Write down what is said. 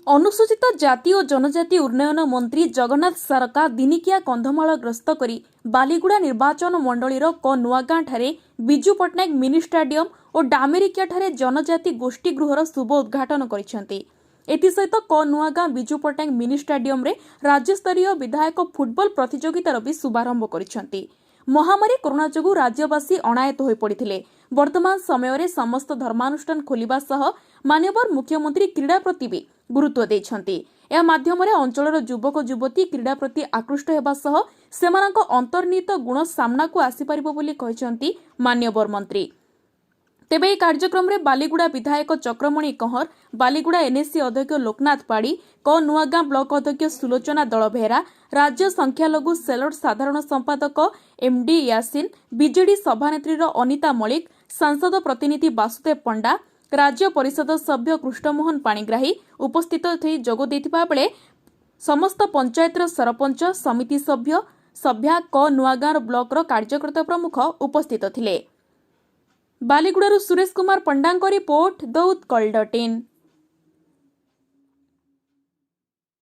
अनुसूचित जाति और जनजाति उन्नयन मंत्री जगन्नाथ सारका दिनिकिया कंधमाल ग्रस्त करी बालीगुड़ा निर्वाचन मंडलीर क नुआगां ठारे विजु पट्टनायक मिनी स्टाडियम और डामेरिकिया ठारे जनजाति गोष्ठी गृहर शुभ उद्घाटन करिसेंती। एथिसहित क नुआगां विजु पट्टनायक मिनी स्टाडियम रे राज्यस्तरीय विधायक फुटबॉल प्रतियोगितार भी शुभारंभ करिसेंती। महामारी कोरोना जोगु राज्यवासी अणायत हो पड़िथिले। वर्तमान समय रे समस्त धर्मानुष्ठान खोलिबा सह माननीय मुख्यमंत्री क्रीड़ा प्रति भी गुरुत्व देइछंती। या माध्यम अंचलर युवक युवती क्रीड़ा प्रति आकृष्ट हेबा सह सेमानक अंतर्निहित गुण सामना को आसी परिबो बोली कहिसंती माननीय मंत्री। तेबे यह कार्यक्रम में बालीगुड़ा विधायक चक्रमणि कंहर, बालीगुड़ा एनएससी अध्यक्ष लोकनाथ पाड़ी, क नुआगां ब्लॉक अध्यक्ष सुलोचना दल बेहेरा, राज्य संख्यालघु सेलर साधारण संपादक एमडी यासिन, बीजेडी सभानेत्री अनिता मलिक, सांसद प्रतिनिधि वासुदेव पंडा, राज्य परिषद सभ्य कृष्णमोहन पाणिग्राही उपस्थित जोग देथिबा बेले समस्त पंचायतर सरपंच, समिति सभ्य, सभ्या क नुआगां ब्लॉकर कार्यकर्ता प्रमुख उपस्थित थिले। बालीगुड़ारू सुरेश कुमार पंडांको रिपोर्ट theutkal.in।